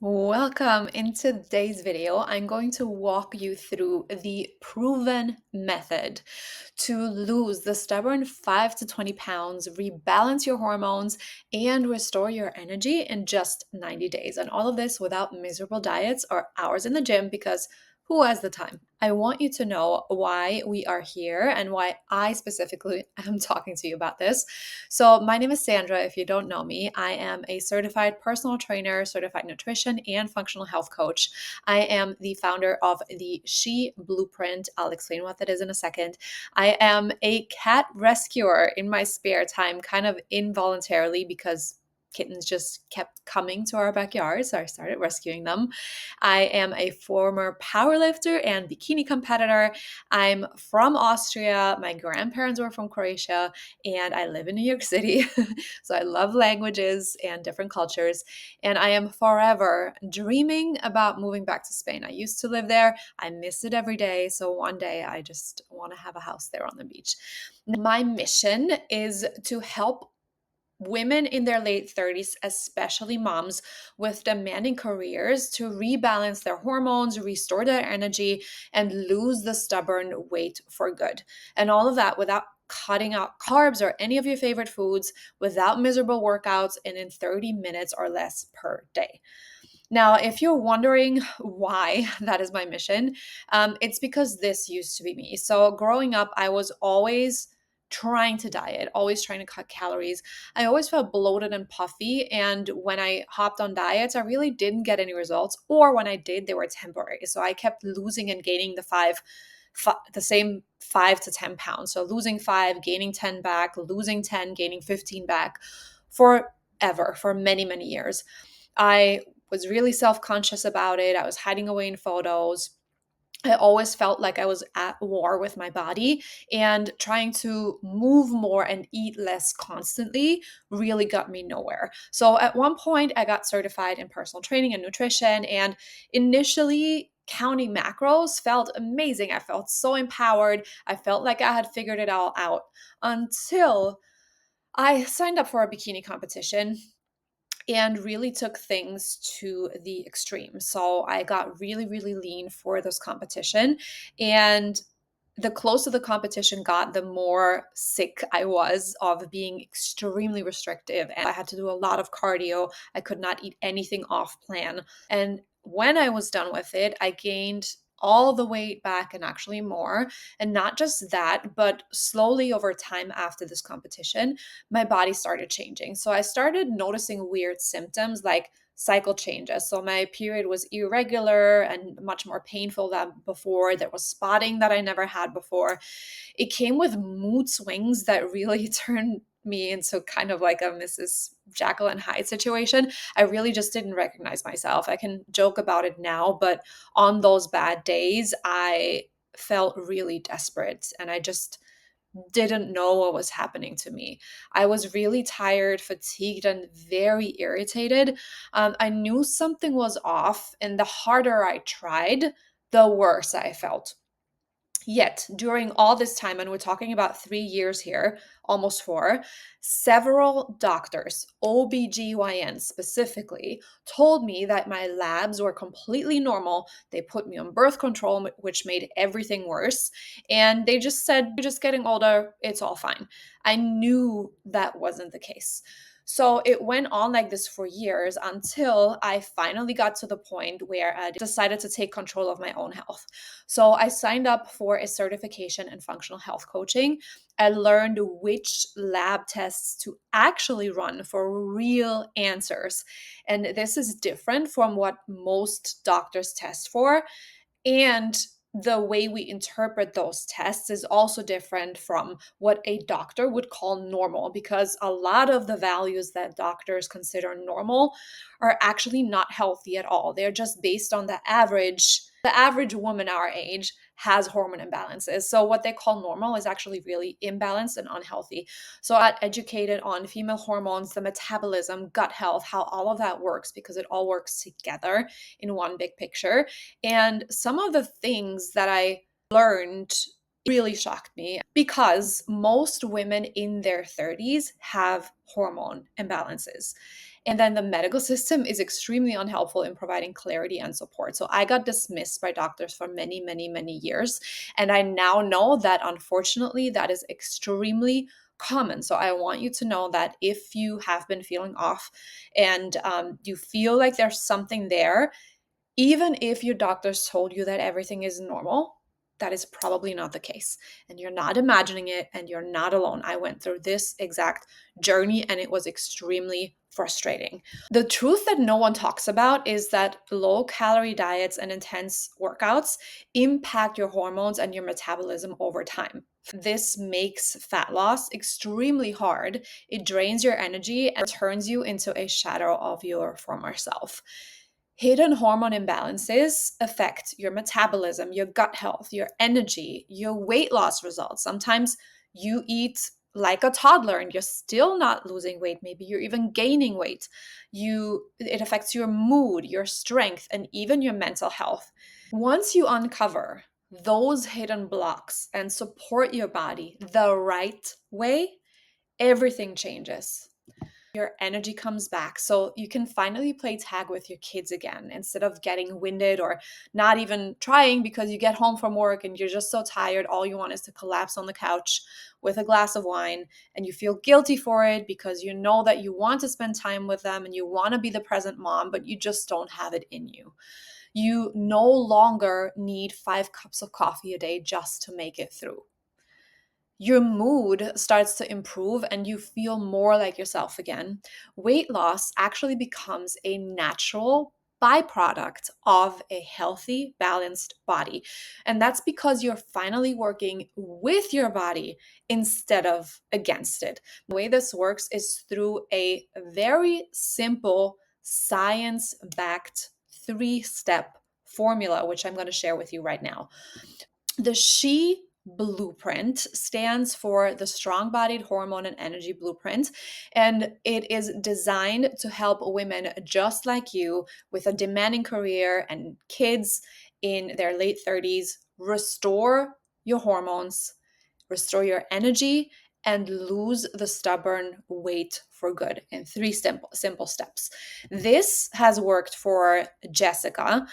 Welcome. In today's video, I'm going to walk you through the proven method to lose the stubborn 5 to 20 pounds, rebalance your hormones, and restore your energy in just 90 days. And all of this without miserable diets or hours in the gym because who has the time? I want you to know why we are here and why I specifically am talking to you about this. So, my name is Sandra. If you don't know me, I am a certified personal trainer, certified nutrition, and functional health coach. I am the founder of the She Blueprint. I'll explain what that is in a second. I am a cat rescuer in my spare time, kind of involuntarily because kittens just kept coming to our backyard, so I started rescuing them. I am a former powerlifter and bikini competitor. I'm from Austria. My grandparents were from Croatia and I live in New York City. So I love languages and different cultures. And I am forever dreaming about moving back to Spain. I used to live there. I miss it every day. So one day I just want to have a house there on the beach. My mission is to help women in their late 30s, especially moms with demanding careers, to rebalance their hormones, restore their energy, and lose the stubborn weight for good. And all of that without cutting out carbs or any of your favorite foods, without miserable workouts, and in 30 minutes or less per day. Now, if you're wondering why that is my mission, it's because this used to be me. So, growing up, I was always trying to diet, always trying to cut calories. I always felt bloated and puffy. And when I hopped on diets, I really didn't get any results. Or when I did, they were temporary. So, I kept losing and gaining the same 5 to 10 pounds. So, losing 5, gaining 10 back, losing 10, gaining 15 back forever, for many, many years. I was really self conscious about it. I was hiding away in photos. I always felt like I was at war with my body, and trying to move more and eat less constantly really got me nowhere. So at one point, I got certified in personal training and nutrition, and initially, counting macros felt amazing. I felt so empowered. I felt like I had figured it all out until I signed up for a bikini competition and really took things to the extreme. So I got really, really lean for this competition. And the closer the competition got, the more sick I was of being extremely restrictive. And I had to do a lot of cardio. I could not eat anything off plan. And when I was done with it, I gained all the weight back and actually more. And not just that, but slowly over time after this competition, my body started changing. So I started noticing weird symptoms like cycle changes. So my period was irregular and much more painful than before. There was spotting that I never had before. It came with mood swings that really turned me into kind of like a Mrs. Jekyll and Hyde situation. I really just didn't recognize myself. I can joke about it now, but on those bad days, I felt really desperate and I just didn't know what was happening to me. I was really tired, fatigued, and very irritated. I knew something was off, and the harder I tried, the worse I felt. Yet, during all this time, and we're talking about 3 years here, almost four, several doctors, OBGYNs specifically, told me that my labs were completely normal. They put me on birth control, which made everything worse. And they just said, you're just getting older, it's all fine. I knew that wasn't the case. So it went on like this for years until I finally got to the point where I decided to take control of my own health. So I signed up for a certification in functional health coaching. I learned which lab tests to actually run for real answers. And this is different from what most doctors test for. And the way we interpret those tests is also different from what a doctor would call normal, because a lot of the values that doctors consider normal are actually not healthy at all. They're just based on the average. The average woman our age has hormone imbalances. So what they call normal is actually really imbalanced and unhealthy. So I got educated on female hormones, the metabolism, gut health, how all of that works, because it all works together in one big picture. And some of the things that I learned really shocked me, because most women in their 30s have hormone imbalances. And then the medical system is extremely unhelpful in providing clarity and support. So I got dismissed by doctors for many, many, many years. And I now know that unfortunately that is extremely common. So I want you to know that if you have been feeling off and you feel like there's something there, even if your doctors told you that everything is normal, that is probably not the case. And you're not imagining it, and you're not alone. I went through this exact journey, and it was extremely frustrating. The truth that no one talks about is that low calorie diets and intense workouts impact your hormones and your metabolism over time. This makes fat loss extremely hard. It drains your energy and turns you into a shadow of your former self. Hidden hormone imbalances affect your metabolism, your gut health, your energy, your weight loss results. Sometimes you eat like a toddler and you're still not losing weight. Maybe you're even gaining weight. It affects your mood, your strength, and even your mental health. Once you uncover those hidden blocks and support your body the right way, everything changes. Your energy comes back. So you can finally play tag with your kids again instead of getting winded or not even trying because you get home from work and you're just so tired. All you want is to collapse on the couch with a glass of wine, and you feel guilty for it because you know that you want to spend time with them and you want to be the present mom, but you just don't have it in you. You no longer need 5 cups of coffee a day just to make it through. Your mood starts to improve and you feel more like yourself again. Weight loss actually becomes a natural byproduct of a healthy, balanced body. And that's because you're finally working with your body instead of against it. The way this works is through a very simple, science backed 3-step formula, which I'm going to share with you right now. The SHE blueprint stands for the Strong Bodied Hormone and Energy Blueprint, and it is designed to help women just like you with a demanding career and kids in their late 30s restore your hormones, restore your energy, and lose the stubborn weight for good in 3 simple steps. This has worked for Jessica,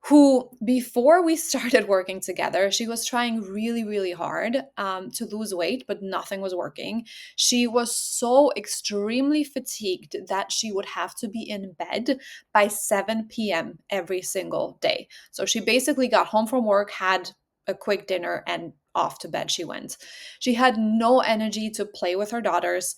who, before we started working together, she was trying really, really hard to lose weight, but nothing was working. She was so extremely fatigued that she would have to be in bed by 7 p.m. every single day. So she basically got home from work, had a quick dinner, and off to bed she went. She had no energy to play with her daughters.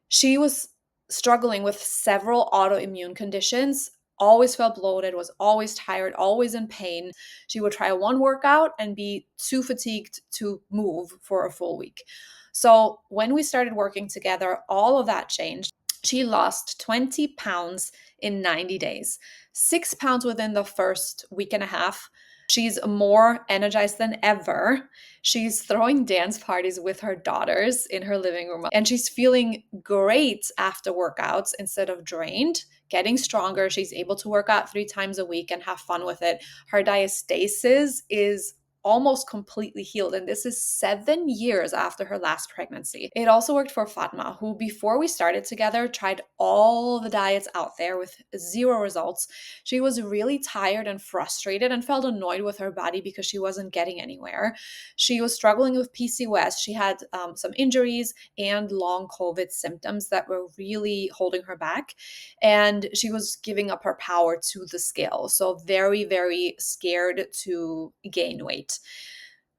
She was struggling with several autoimmune conditions, always felt bloated, was always tired, always in pain. She would try one workout and be too fatigued to move for a full week. So when we started working together, all of that changed. She lost 20 pounds in 90 days, 6 pounds within the first week and a half. She's more energized than ever. She's throwing dance parties with her daughters in her living room, and she's feeling great after workouts instead of drained, getting stronger. She's able to work out 3 times a week and have fun with it. Her diastasis is almost completely healed, and this is 7 years after her last pregnancy. It also worked for Fatma, who before we started together tried all the diets out there with zero results. She was really tired and frustrated and felt annoyed with her body because she wasn't getting anywhere. She was struggling with PCOS. She had some injuries and long COVID symptoms that were really holding her back, and she was giving up her power to the scale. So very, very scared to gain weight.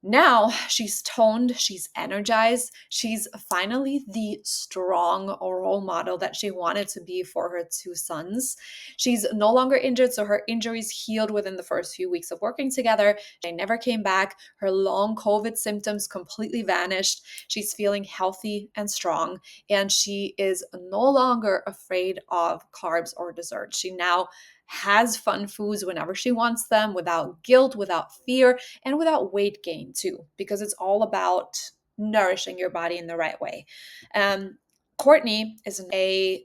Now she's toned, she's energized, she's finally the strong role model that she wanted to be for her 2 sons. She's no longer injured, so her injuries healed within the first few weeks of working together. They never came back. Her long COVID symptoms completely vanished. She's feeling healthy and strong, and she is no longer afraid of carbs or dessert. She now has fun foods whenever she wants them without guilt, without fear, and without weight gain too, because it's all about nourishing your body in the right way. Courtney is a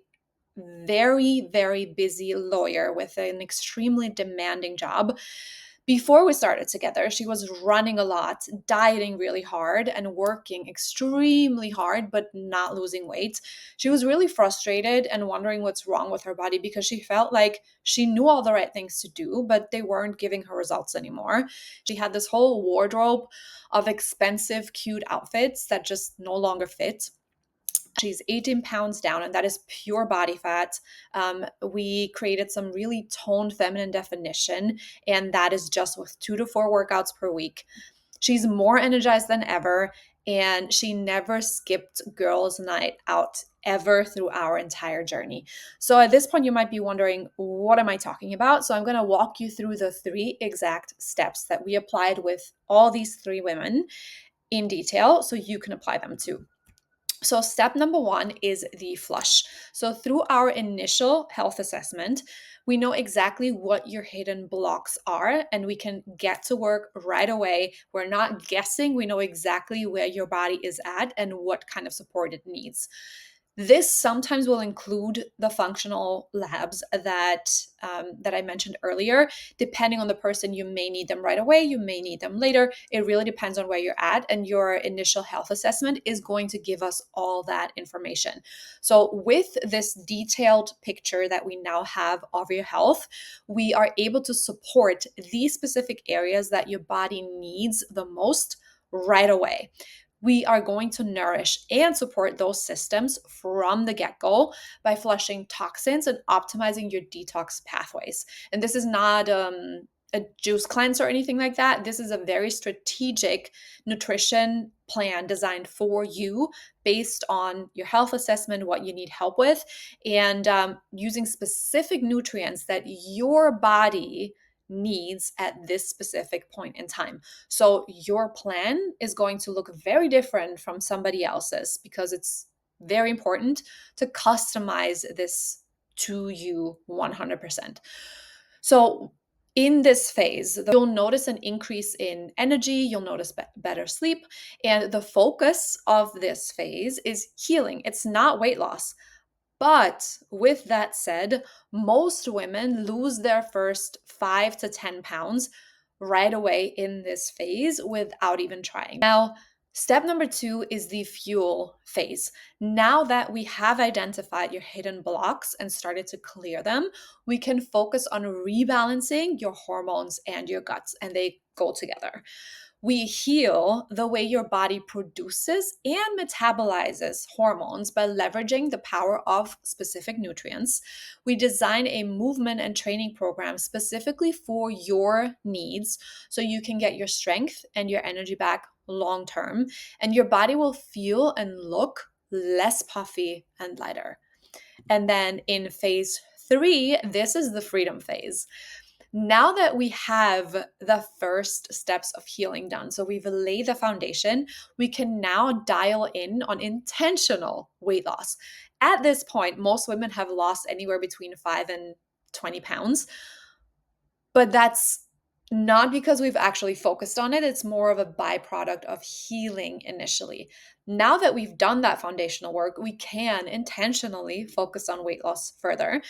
very, very busy lawyer with an extremely demanding job. Before we started together, she was running a lot, dieting really hard, and working extremely hard, but not losing weight. She was really frustrated and wondering what's wrong with her body because she felt like she knew all the right things to do, but they weren't giving her results anymore. She had this whole wardrobe of expensive, cute outfits that just no longer fit. She's 18 pounds down, and that is pure body fat. We created some really toned feminine definition, and that is just with 2 to 4 workouts per week. She's more energized than ever, and she never skipped girls' night out ever through our entire journey. So at this point, you might be wondering, what am I talking about? So I'm going to walk you through the 3 exact steps that we applied with all these 3 women in detail so you can apply them too. So, step number 1 is the flush. So, through our initial health assessment, we know exactly what your hidden blocks are, and we can get to work right away. We're not guessing, we know exactly where your body is at and what kind of support it needs. This sometimes will include the functional labs that I mentioned earlier. Depending on the person, you may need them right away, you may need them later. It really depends on where you're at, and your initial health assessment is going to give us all that information. So with this detailed picture that we now have of your health, we are able to support these specific areas that your body needs the most right away. We are going to nourish and support those systems from the get-go by flushing toxins and optimizing your detox pathways. And this is not a juice cleanse or anything like that. This is a very strategic nutrition plan designed for you based on your health assessment, what you need help with, and using specific nutrients that your body needs at this specific point in time. So your plan is going to look very different from somebody else's because it's very important to customize this to you 100%. So in this phase, you'll notice an increase in energy, you'll notice better sleep, and the focus of this phase is healing. It's not weight loss. But with that said, most women lose their first 5 to 10 pounds right away in this phase without even trying. Now, step number 2 is the fuel phase. Now that we have identified your hidden blocks and started to clear them, we can focus on rebalancing your hormones and your guts, and they go together. We heal the way your body produces and metabolizes hormones by leveraging the power of specific nutrients. We design a movement and training program specifically for your needs so you can get your strength and your energy back long term, and your body will feel and look less puffy and lighter. And then in phase 3, this is the freedom phase. Now that we have the first steps of healing done, so we've laid the foundation, we can now dial in on intentional weight loss. At this point, most women have lost anywhere between 5 and 20 pounds, but that's not because we've actually focused on it. It's more of a byproduct of healing initially. Now that we've done that foundational work, we can intentionally focus on weight loss further,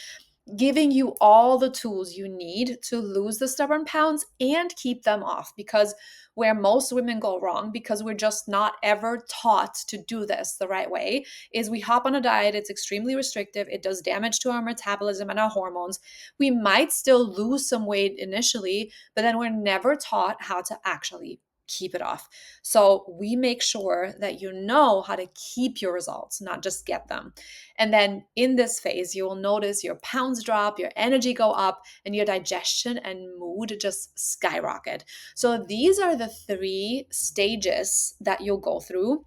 giving you all the tools you need to lose the stubborn pounds and keep them off. Because where most women go wrong, because we're just not ever taught to do this the right way, is we hop on a diet, it's extremely restrictive, it does damage to our metabolism and our hormones. We might still lose some weight initially, but then we're never taught how to actually keep it off. So we make sure that you know how to keep your results, not just get them. And then in this phase, you will notice your pounds drop, your energy go up, and your digestion and mood just skyrocket. So these are the 3 stages that you'll go through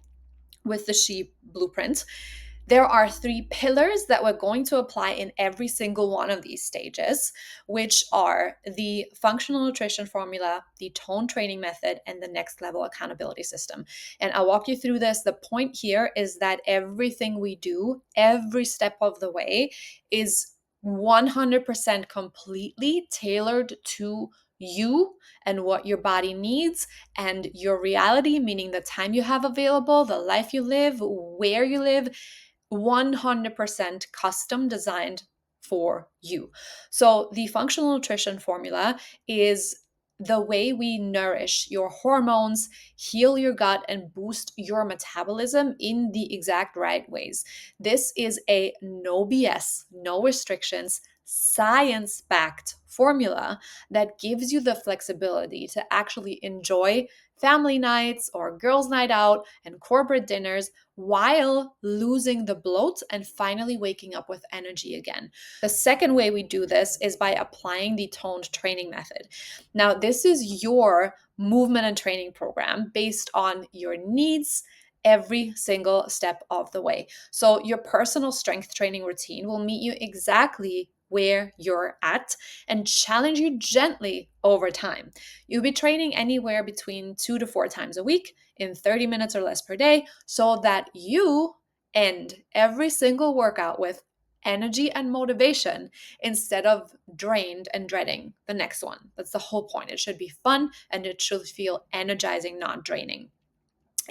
with the She Blueprint. There are 3 pillars that we're going to apply in every single one of these stages, which are the functional nutrition formula, the tone training method, and the next level accountability system. And I'll walk you through this. The point here is that everything we do, every step of the way, is 100% completely tailored to you and what your body needs and your reality, meaning the time you have available, the life you live, where you live, 100% custom designed for you. So the functional nutrition formula is the way we nourish your hormones, heal your gut, and boost your metabolism in the exact right ways. This is a no BS, no restrictions, science backed formula that gives you the flexibility to actually enjoy family nights or girls' night out and corporate dinners while losing the bloat and finally waking up with energy again. The second way we do this is by applying the toned training method. Now, this is your movement and training program based on your needs every single step of the way. So, your personal strength training routine will meet you exactly where you're at and challenge you gently over time. You'll be training anywhere between 2 to 4 times a week in 30 minutes or less per day so that you end every single workout with energy and motivation instead of drained and dreading the next one. That's the whole point. It should be fun and it should feel energizing, not draining.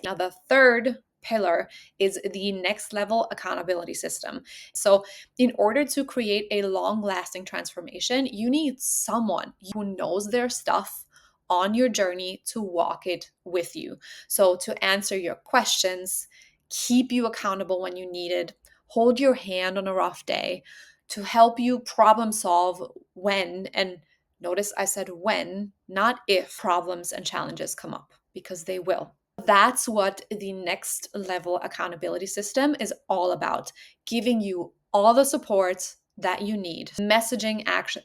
Now, the third pillar is the next level accountability system. So, in order to create a long lasting transformation, you need someone who knows their stuff on your journey to walk it with you. So, to answer your questions, keep you accountable when you need it, hold your hand on a rough day, to help you problem solve when, and notice I said when, not if, problems and challenges come up, because they will. That's what the next level accountability system is all about, giving you all the support that you need, messaging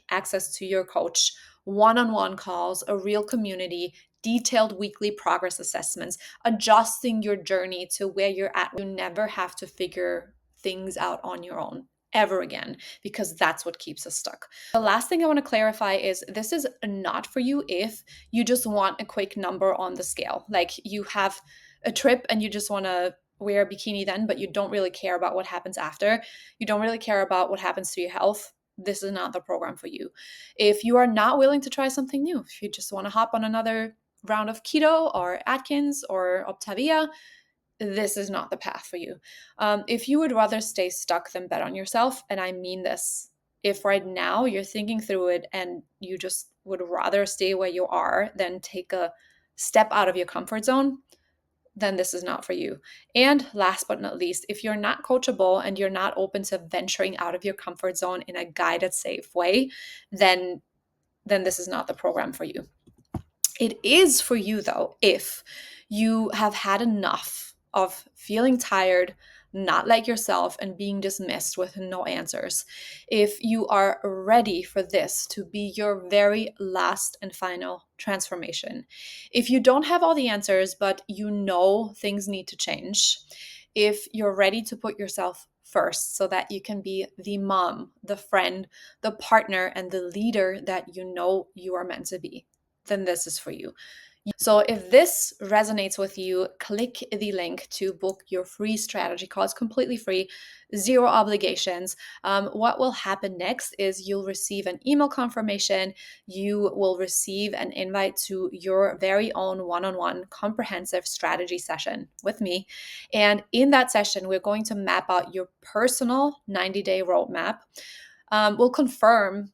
access to your coach, one-on-one calls, a real community, detailed weekly progress assessments, adjusting your journey to where you're at. You never have to figure things out on your own ever again, because that's what keeps us stuck. The last thing I want to clarify is this is not for you if you just want a quick number on the scale. Like you have a trip and you just want to wear a bikini then, but you don't really care about what happens after. You don't really care about what happens to your health. This is not the program for you. If you are not willing to try something new, if you just want to hop on another round of keto or Atkins or Optavia, this is not the path for you. If you would rather stay stuck than bet on yourself, and I mean this, if right now you're thinking through it and you just would rather stay where you are than take a step out of your comfort zone, then this is not for you. And last but not least, if you're not coachable and you're not open to venturing out of your comfort zone in a guided, safe way, then this is not the program for you. It is for you, though, if you have had enough of feeling tired, not like yourself, and being dismissed with no answers. If you are ready for this to be your very last and final transformation. If you don't have all the answers, but you know things need to change. If you're ready to put yourself first so that you can be the mom, the friend, the partner, and the leader that you know you are meant to be, then this is for you. So if this resonates with you, click the link to book your free strategy call. It's completely free, zero obligations. What will happen next is you'll receive an email confirmation. You will receive an invite to your very own one-on-one comprehensive strategy session with me. And in that session, we're going to map out your personal 90-day roadmap. We'll confirm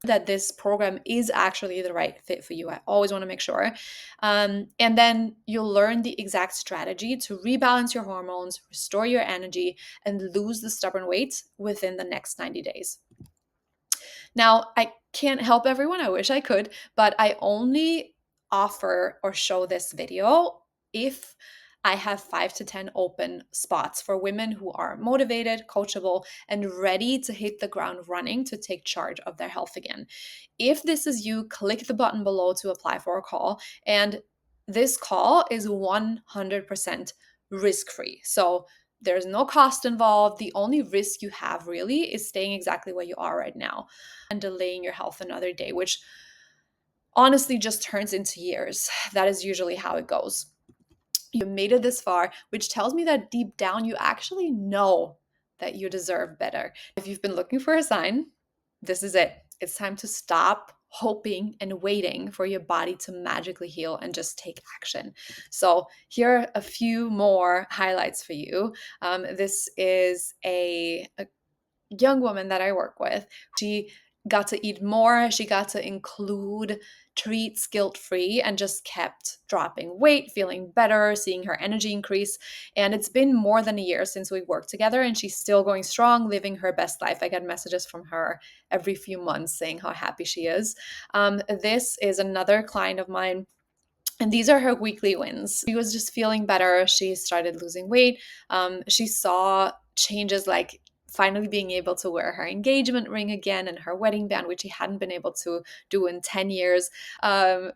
that this program is actually the right fit for you. I always want to make sure. And then you'll learn the exact strategy to rebalance your hormones, restore your energy, and lose the stubborn weight within the next 90 days. Now, I can't help everyone. I wish I could, but I only offer or show this video if I have 5 to 10 open spots for women who are motivated, coachable, and ready to hit the ground running to take charge of their health again. If this is you, click the button below to apply for a call. And this call is 100% risk-free. So there's no cost involved. The only risk you have really is staying exactly where you are right now and delaying your health another day, which honestly just turns into years. That is usually how it goes. You made it this far, which tells me that deep down you actually know that you deserve better. If you've been looking for a sign, this is it. It's time to stop hoping and waiting for your body to magically heal and just take action. So here are a few more highlights for you. This is a young woman that I work with. She got to eat more. She got to include treats guilt-free and just kept dropping weight, feeling better, seeing her energy increase. And it's been more than a year since we worked together, and she's still going strong, living her best life. I get messages from her every few months saying how happy she is. This is another client of mine, and these are her weekly wins. She was just feeling better. She started losing weight. She saw changes like finally being able to wear her engagement ring again and her wedding band, which she hadn't been able to do in 10 years.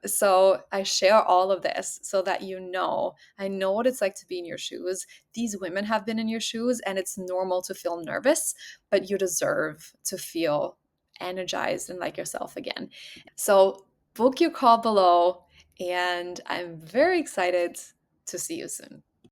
So I share all of this so that I know what it's like to be in your shoes. These women have been in your shoes, and it's normal to feel nervous, but you deserve to feel energized and like yourself again. So book your call below, and I'm very excited to see you soon.